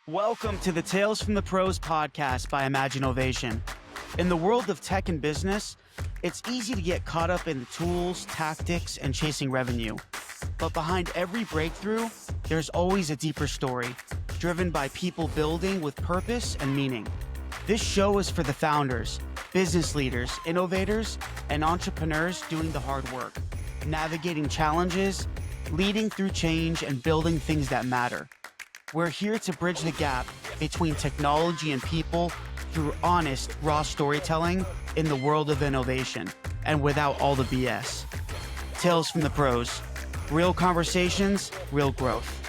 Welcome to the Tales from the Pros podcast by Modernization. In the world of tech and business, it's easy to get caught up in the tools, tactics, and chasing revenue. But behind every breakthrough, there's always a deeper story, driven by people building with purpose and meaning. This show is for the founders, business leaders, innovators, and entrepreneurs doing the hard work, navigating challenges, leading through change, and building things that matter. We're here to bridge the gap between technology and people through honest, raw storytelling in the world of innovation and without all the BS. Tales from the Pros. Real conversations, real growth.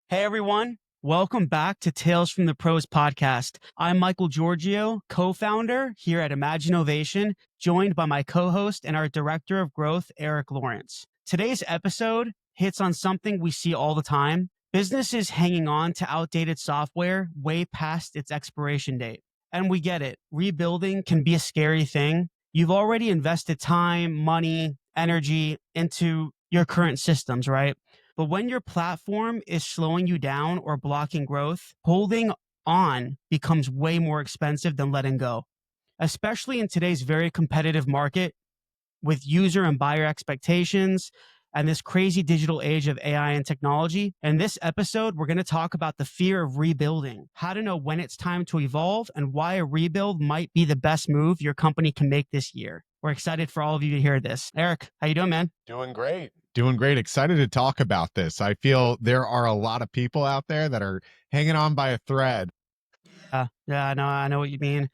Hey everyone, welcome back to Tales from the Pros podcast. I'm Michael Georgiou, co-founder here at Modernization, joined by my co-host and our director of growth, Eric Lawrence. Today's episode hits on something we see all the time. Businesses hanging on to outdated software way past its expiration date. And we get it. Rebuilding can be a scary thing. You've already invested time, money, energy into your current systems, right? But when your platform is slowing you down or blocking growth, holding on becomes way more expensive than letting go, especially in today's very competitive market with user and buyer expectations and this crazy digital age of AI and technology. In this episode, we're going to talk about the fear of rebuilding, how to know when it's time to evolve, and why a rebuild might be the best move your company can make this year. We're excited for all of you to hear this. Eric, how you doing, man? Doing great. Doing great. Excited to talk about this. I feel there are a lot of people out there that are hanging on by a thread. Yeah, no, I know what you mean.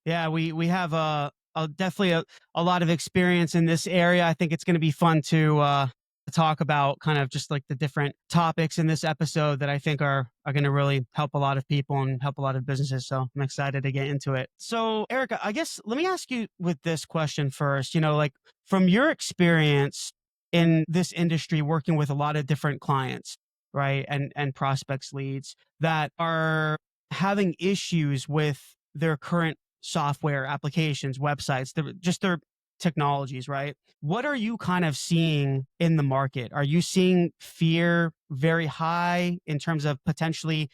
Yeah, we have definitely a lot of experience in this area. I think it's going to be fun to talk about kind of just like the different topics in this episode that I think are going to really help a lot of people and help a lot of businesses. So I'm excited to get into it. So Erica, I guess let me ask you with this question first, like from your experience in this industry, working with a lot of different clients, right? And prospects, leads that are having issues with their current software applications, websites, their technologies, right? What are you kind of seeing in the market? Are you seeing fear very high in terms of potentially,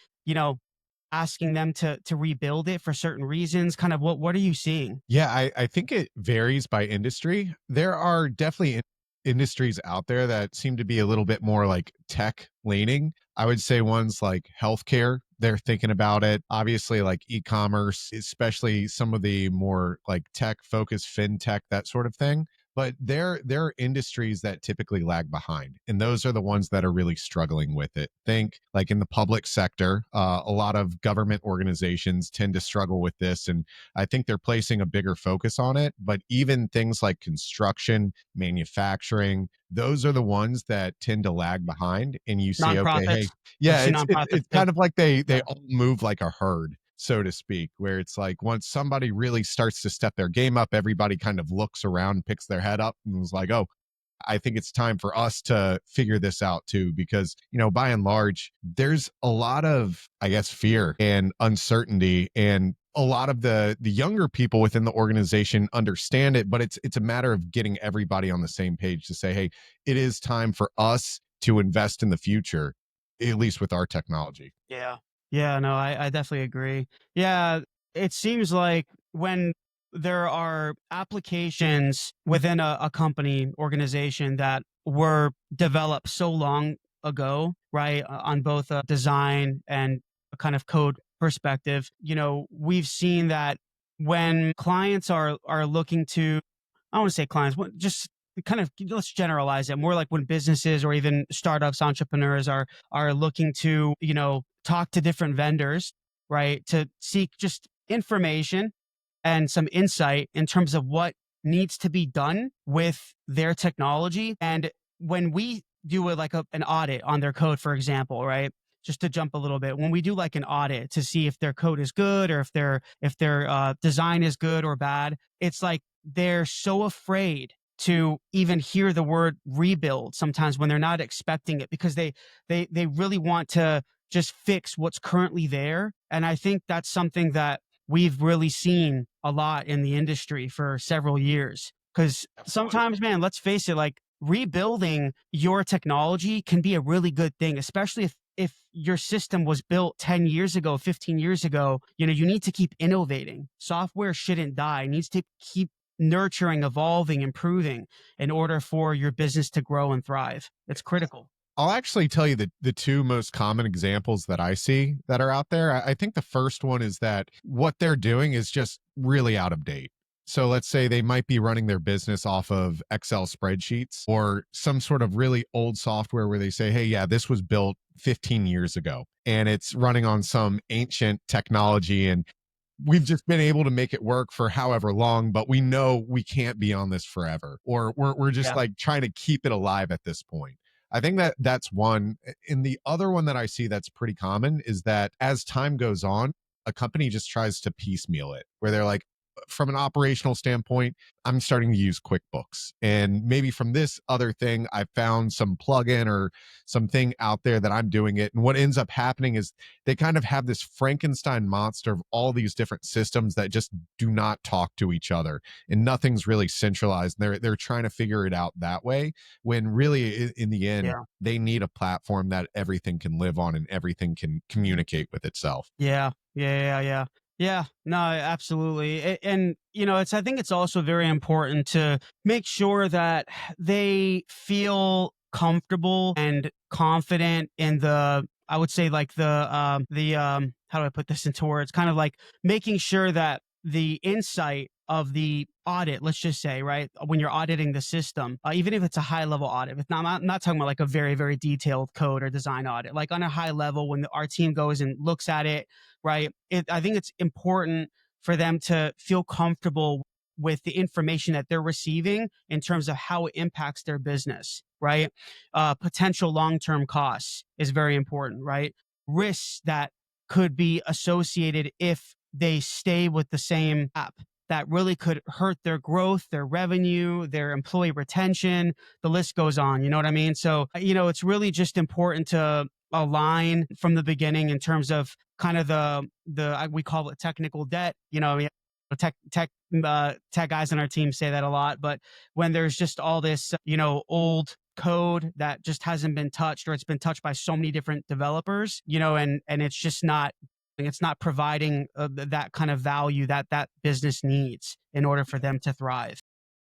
asking them to rebuild it for certain reasons? Kind of what are you seeing? Yeah, I think it varies by industry. There are definitely industries out there that seem to be a little bit more like tech leaning. I would say ones like healthcare, they're thinking about it. Obviously, like e-commerce, especially some of the more like tech focused fintech, that sort of thing. But there are industries that typically lag behind, and those are the ones that are really struggling with it. Think like in the public sector, a lot of government organizations tend to struggle with this, and I think they're placing a bigger focus on it. But even things like construction, manufacturing, those are the ones that tend to lag behind. And you see, okay, hey, Nonprofits. I yeah, see it's nonprofits too. kind of like they Yeah. all move like a herd, so to speak, where it's like once somebody really starts to step their game up, everybody kind of looks around, picks their head up, and was like, oh, I think it's time for us to figure this out too, because, by and large, there's a lot of, I guess, fear and uncertainty, and a lot of the younger people within the organization understand it, but it's a matter of getting everybody on the same page to say, hey, it is time for us to invest in the future, at least with our technology. Yeah. Yeah, no, I definitely agree. Yeah, it seems like when there are applications within a company organization that were developed so long ago, right, on both a design and a kind of code perspective, we've seen that when clients are looking to, I don't want to say clients, just kind of let's generalize it more like when businesses or even startups, entrepreneurs are looking to, talk to different vendors, right, to seek just information and some insight in terms of what needs to be done with their technology. And when we do an audit on their code, for example, right, just to jump a little bit, when we do like an audit to see if their code is good or if their design is good or bad, it's like they're so afraid to even hear the word rebuild sometimes when they're not expecting it, because they really want to just fix what's currently there. And I think that's something that we've really seen a lot in the industry for several years. Because sometimes, man, let's face it, like rebuilding your technology can be a really good thing, especially if your system was built 10 years ago, 15 years ago, you need to keep innovating. Software shouldn't die. It needs to keep nurturing, evolving, improving in order for your business to grow and thrive. It's critical. I'll actually tell you the two most common examples that I see that are out there. I think the first one is that what they're doing is just really out of date. So let's say they might be running their business off of Excel spreadsheets or some sort of really old software where they say, hey, yeah, this was built 15 years ago and it's running on some ancient technology. And we've just been able to make it work for however long, but we know we can't be on this forever, or we're just Yeah. like trying to keep it alive at this point. I think that that's one. And the other one that I see that's pretty common is that as time goes on, a company just tries to piecemeal it, where they're like, from an operational standpoint, I'm starting to use QuickBooks. And maybe from this other thing, I found some plugin or something out there that I'm doing it. And what ends up happening is they kind of have this Frankenstein monster of all these different systems that just do not talk to each other, and nothing's really centralized. They're trying to figure it out that way, when really in the end Yeah. they need a platform that everything can live on and everything can communicate with itself. Yeah. Yeah. Yeah. Yeah. Yeah. No, absolutely. And, I think it's also very important to make sure that they feel comfortable and confident in I would say like how do I put this into words? Kind of like making sure that the insight of the audit, let's just say, right, when you're auditing the system, even if it's a high level audit, if not, I'm not talking about like a very, very detailed code or design audit, like on a high level, when our team goes and looks at it, right? I think it's important for them to feel comfortable with the information that they're receiving in terms of how it impacts their business, right? Potential long term costs is very important, right? Risks that could be associated if they stay with the same app that really could hurt their growth, their revenue, their employee retention. The list goes on. You know what I mean? So, it's really just important to align from the beginning in terms of kind of we call it technical debt. Tech guys on our team say that a lot, but when there's just all this, old code that just hasn't been touched, or it's been touched by so many different developers, and it's not providing that kind of value that business needs in order for them to thrive.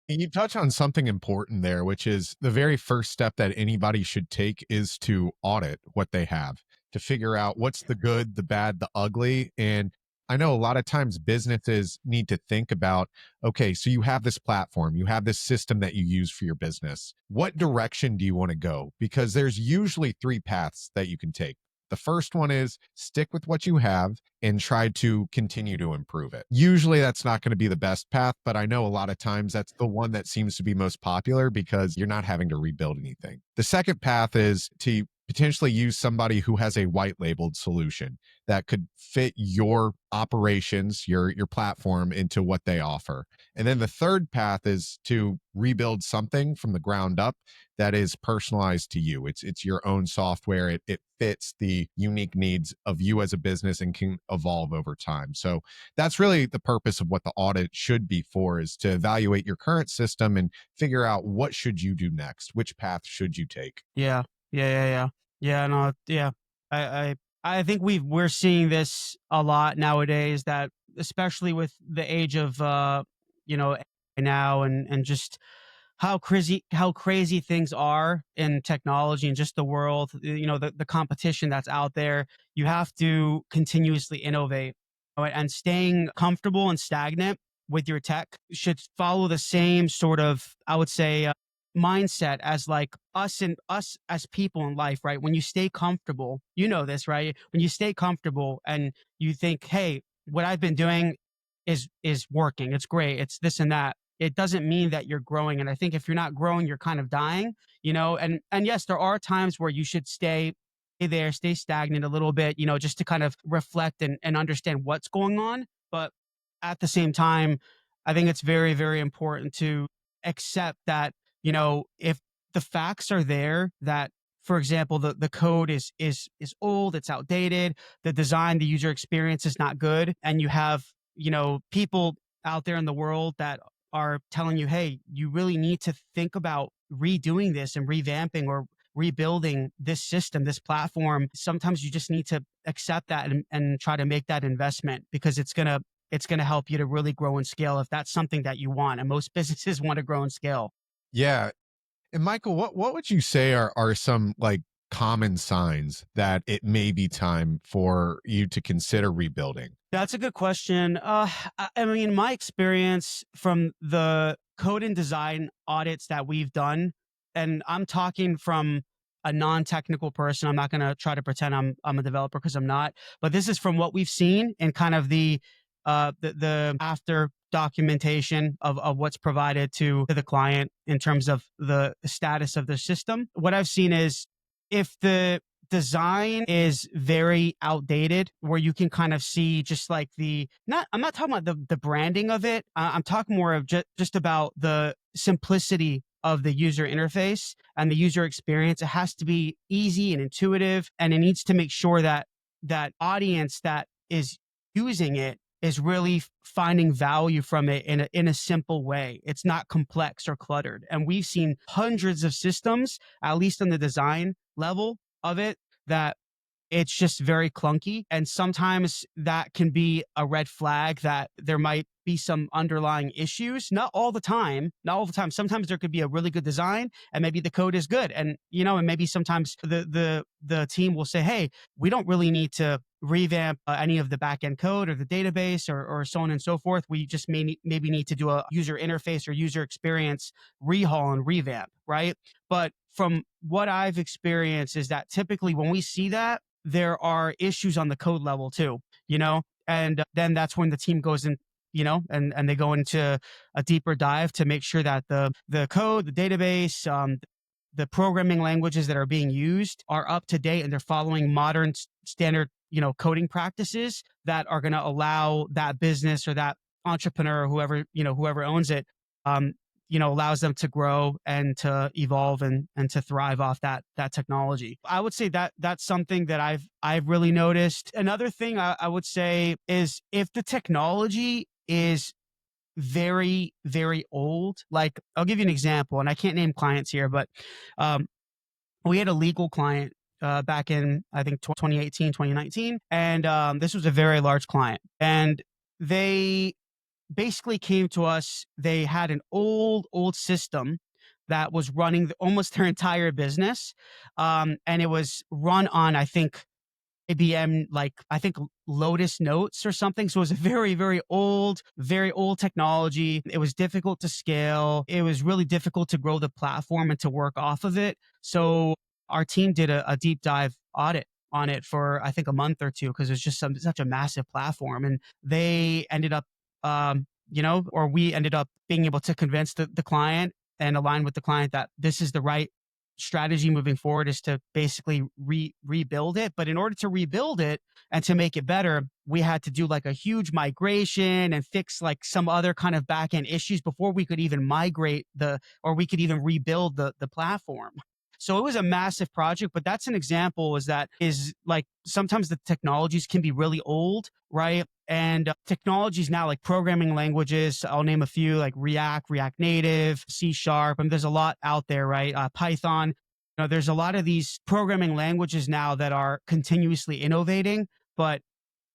You touch on something important there, which is the very first step that anybody should take is to audit what they have, to figure out what's the good, the bad, the ugly. And I know a lot of times businesses need to think about, okay, so you have this platform, you have this system that you use for your business. What direction do you want to go? Because there's usually three paths that you can take. The first one is stick with what you have and try to continue to improve it. Usually that's not going to be the best path, but I know a lot of times that's the one that seems to be most popular because you're not having to rebuild anything. The second path is to potentially use somebody who has a white labeled solution that could fit your operations, your platform into what they offer. And then the third path is to rebuild something from the ground up that is personalized to you. It's your own software. It fits the unique needs of you as a business and can evolve over time. So that's really the purpose of what the audit should be for, is to evaluate your current system and figure out what should you do next, which path should you take. Yeah. Yeah. Yeah. Yeah. Yeah. No. Yeah. I. I think we're seeing this a lot nowadays. That especially with the age of now, and just how crazy things are in technology and just the world. The competition that's out there. You have to continuously innovate, right? And staying comfortable and stagnant with your tech should follow the same sort of, I would say, mindset as like us as people in life, right? When you stay comfortable, this, right? When you stay comfortable and you think, hey, what I've been doing is working, it's great, it's this and that, it doesn't mean that you're growing. And I think if you're not growing, you're kind of dying. And yes, there are times where you should stay stagnant a little bit, just to kind of reflect and understand what's going on. But at the same time, I think it's very, very important to accept that, if the facts are there, that, for example, the code is old, it's outdated, the design, the user experience is not good, and you have, people out there in the world that are telling you, hey, you really need to think about redoing this and revamping, or rebuilding this system, this platform, sometimes you just need to accept that and try to make that investment, because it's gonna help you to really grow and scale if that's something that you want. And most businesses want to grow and scale. Yeah. And Michael, what would you say are some like common signs that it may be time for you to consider rebuilding? That's a good question. I mean, my experience from the code and design audits that we've done, and I'm talking from a non-technical person. I'm not going to try to pretend I'm a developer, because I'm not. But this is from what we've seen in kind of the after documentation of what's provided to the client in terms of the status of the system. What I've seen is, if the design is very outdated, where you can kind of see just like I'm not talking about the branding of it. I'm talking more of just about the simplicity of the user interface and the user experience. It has to be easy and intuitive, and it needs to make sure that that audience that is using it is really finding value from it in a simple way. It's not complex or cluttered. And we've seen hundreds of systems, at least on the design level of it, that it's just very clunky. And sometimes that can be a red flag that there might be some underlying issues. Not all the time. Not all the time. Sometimes there could be a really good design and maybe the code is good. And, and maybe sometimes the team will say, hey, we don't really need to revamp any of the backend code or the database or so on and so forth. We just maybe need to do a user interface or user experience rehaul and revamp, right? But from what I've experienced is that typically when we see that, there are issues on the code level too, and then that's when the team goes in, and they go into a deeper dive to make sure that the code, the database, the programming languages that are being used are up to date and they're following modern standard, coding practices that are going to allow that business or that entrepreneur or whoever owns it, allows them to grow and to evolve and to thrive off that technology. I would say that that's something that I've really noticed. Another thing I would say is, if the technology is very, very old, like I'll give you an example, and I can't name clients here, but um, we had a legal client back in, I think, 2018, 2019. And this was a very large client. And they basically came to us. They had an old system that was running almost their entire business. And it was run on, I think, IBM, like I think Lotus Notes or something. So it was a very, very old technology. It was difficult to scale. It was really difficult to grow the platform and to work off of it. So our team did a deep dive audit on it for, I think, a month or two, because it was just such a massive platform. And they ended up, or we ended up being able to convince the client and align with the client that this is the right strategy moving forward, is to basically rebuild it. But in order to rebuild it and to make it better, we had to do like a huge migration and fix like some other kind of back end issues before we could even migrate or we could even rebuild the platform. So it was a massive project, but that's an example, is like sometimes the technologies can be really old, right? And technologies now, like programming languages, I'll name a few, like React Native, C#. And there's a lot out there, right? Python. There's a lot of these programming languages now that are continuously innovating, but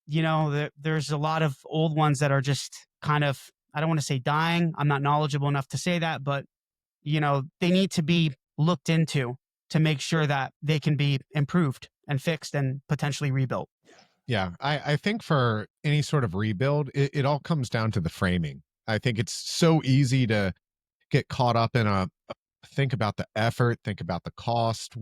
there's a lot of old ones that are just kind of, I don't want to say dying. I'm not knowledgeable enough to say that, but they need to be looked into to make sure that they can be improved and fixed and potentially rebuilt. Yeah, I think for any sort of rebuild, it all comes down to the framing. I think it's so easy to get caught up in think about the effort, think about the cost,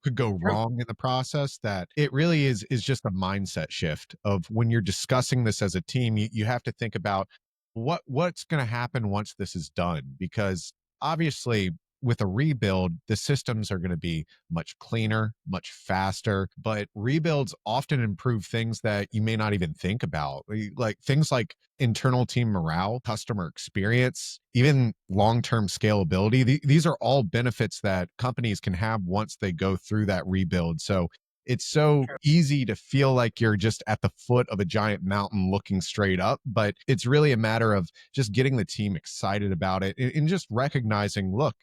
could go True. wrong in the process, that it really is just a mindset shift of, when you're discussing this as a team, you have to think about what's going to happen once this is done, because obviously with a rebuild, the systems are going to be much cleaner, much faster, but rebuilds often improve things that you may not even think about, like things like internal team morale, customer experience, even long-term scalability. These are all benefits that companies can have once they go through that rebuild. So It's so easy to feel like you're just at the foot of a giant mountain looking straight up, but it's really a matter of just getting the team excited about it and just recognizing, look,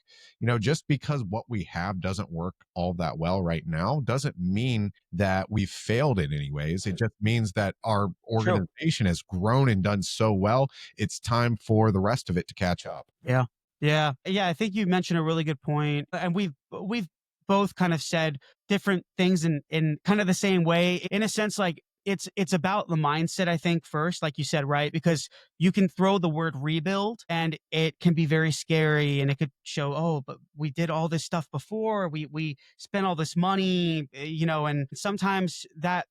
just because what we have doesn't work all that well right now doesn't mean that we've failed in any ways. It just means that our True. organization has grown and done so well. It's time for the rest of it to catch up. Yeah. Yeah. Yeah. I think you mentioned a really good point. And we've both kind of said different things in kind of the same way. In a sense, like it's about the mindset, I think, first, like you said, right? Because you can throw the word rebuild and it can be very scary and it could show, oh, but we did all this stuff before. We spent all this money, and sometimes that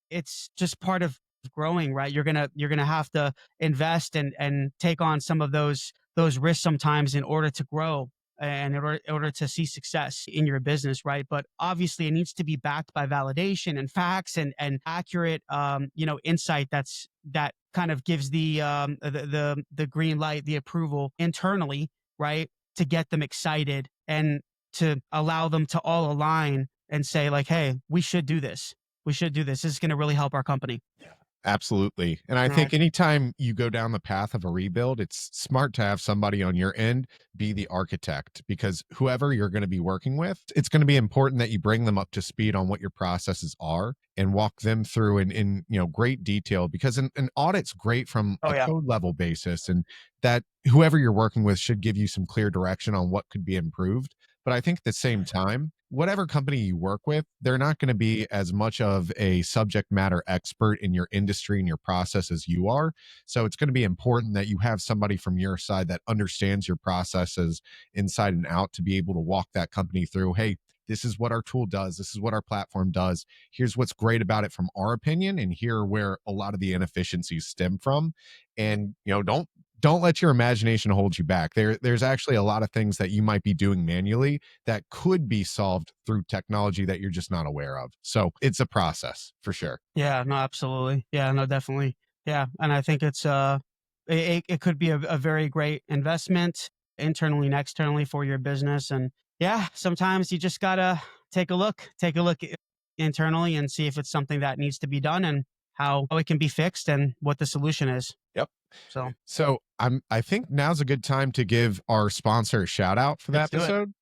it's just part of growing, right? You're gonna have to invest and take on some of those risks sometimes in order to grow and in order to see success in your business, right? But obviously, it needs to be backed by validation and facts and accurate, insight that kind of gives the green light, the approval internally, right, to get them excited and to allow them to all align and say like, hey, we should do this. We should do this. This is going to really help our company. Absolutely. And I Right. think anytime you go down the path of a rebuild, it's smart to have somebody on your end be the architect, because whoever you're going to be working with, it's going to be important that you bring them up to speed on what your processes are and walk them through in great detail, because an audit's great from Oh a yeah. code level basis, and that whoever you're working with should give you some clear direction on what could be improved. But I think at the same time, whatever company you work with, they're not going to be as much of a subject matter expert in your industry and your process as you are. So it's going to be important that you have somebody from your side that understands your processes inside and out to be able to walk that company through. Hey, this is what our tool does. This is what our platform does. Here's what's great about it from our opinion, and here where a lot of the inefficiencies stem from. And don't let your imagination hold you back. There's actually a lot of things that you might be doing manually that could be solved through technology that you're just not aware of. So it's a process for sure. Yeah. No, absolutely. Yeah. No, definitely. Yeah. And I think it could be a very great investment internally and externally for your business. And yeah, sometimes you just gotta take a look internally and see if it's something that needs to be done and how it can be fixed and what the solution is. Yep. So So I think now's a good time to give our sponsor a shout out for the let's do it. episode.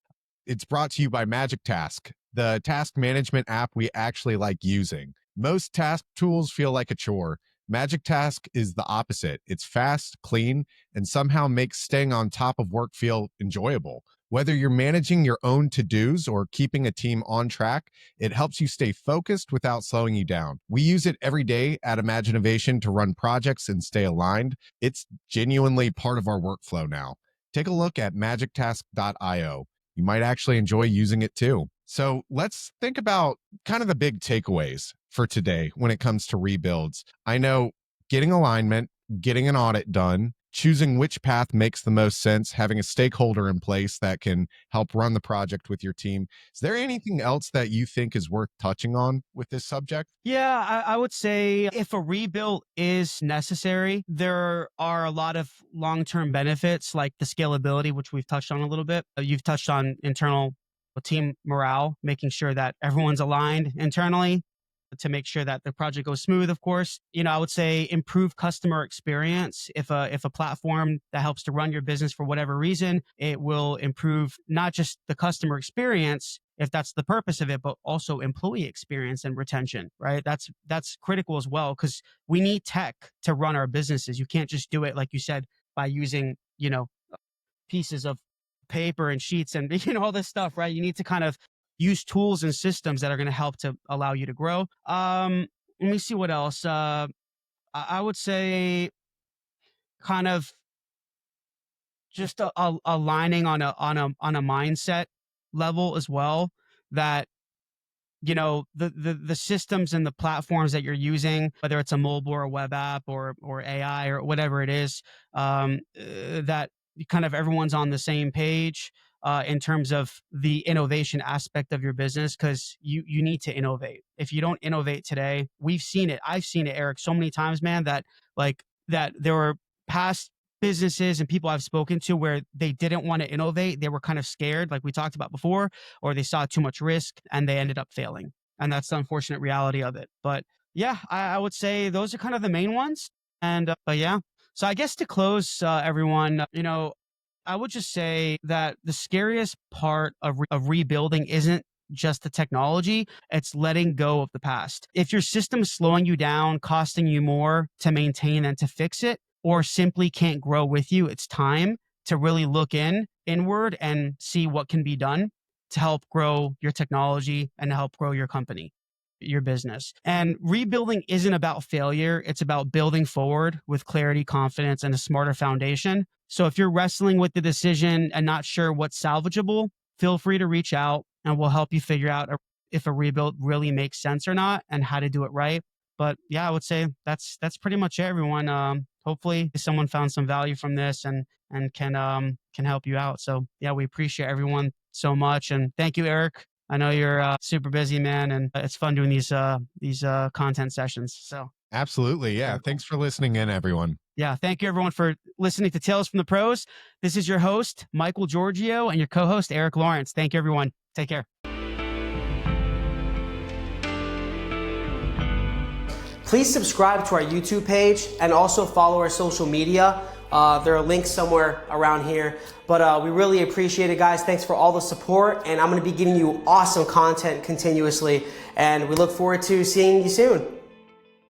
It's brought to you by Magic Task, the task management app we actually like using. Most task tools feel like a chore. Magic Task is the opposite. It's fast, clean, and somehow makes staying on top of work feel enjoyable. Whether you're managing your own to dos or keeping a team on track, it helps you stay focused without slowing you down. We use it every day at Imaginovation to run projects and stay aligned. It's genuinely part of our workflow now. Take a look at magictask.io. You might actually enjoy using it too. So let's think about kind of the big takeaways for today when it comes to rebuilds. I know getting alignment, getting an audit done, choosing which path makes the most sense, having a stakeholder in place that can help run the project with your team. Is there anything else that you think is worth touching on with this subject? Yeah, I would say if a rebuild is necessary, there are a lot of long term benefits like the scalability, which we've touched on a little bit. You've touched on internal team morale, making sure that everyone's aligned internally to make sure that the project goes smooth. Of course, I would say improve customer experience. If a platform that helps to run your business for whatever reason, it will improve not just the customer experience if that's the purpose of it, but also employee experience and retention, right? That's critical as well because we need tech to run our businesses. You can't just do it like you said by using pieces of paper and sheets and all this stuff, right? You need to kind of use tools and systems that are going to help to allow you to grow. Let me see what else. I would say kind of just aligning on a mindset level as well that the systems and the platforms that you're using, whether it's a mobile or a web app or AI or whatever it is, that kind of everyone's on the same page in terms of the innovation aspect of your business because you need to innovate. If you don't innovate today, we've seen it. I've seen it, Eric, so many times, man, that there were past businesses and people I've spoken to where they didn't want to innovate. They were kind of scared, like we talked about before, or they saw too much risk and they ended up failing. And that's the unfortunate reality of it. But yeah, I would say those are kind of the main ones. And, but yeah, so I guess to close, everyone, I would just say that the scariest part of rebuilding isn't just the technology, it's letting go of the past. If your system is slowing you down, costing you more to maintain than to fix it, or simply can't grow with you, it's time to really look inward and see what can be done to help grow your technology and to help grow your company, your business. And rebuilding isn't about failure, it's about building forward with clarity, confidence, and a smarter foundation. So if you're wrestling with the decision and not sure what's salvageable, feel free to reach out and we'll help you figure out if a rebuild really makes sense or not and how to do it right. But yeah, I would say that's pretty much it, everyone. Hopefully someone found some value from this and can help you out. So yeah, we appreciate everyone so much. And thank you, Eric. I know you're super busy, man, and it's fun doing these content sessions. So Absolutely. Yeah. Thanks for listening in, everyone. yeah, thank you everyone for listening to Tales from the Pros. This is your host, Michael Georgiou, and your co-host, Eric Lawrence. Thank you, everyone. Take care. Please subscribe to our YouTube page and also follow our social media. There are links somewhere around here, but we really appreciate it, guys. Thanks for all the support, and I'm going to be giving you awesome content continuously, and we look forward to seeing you soon.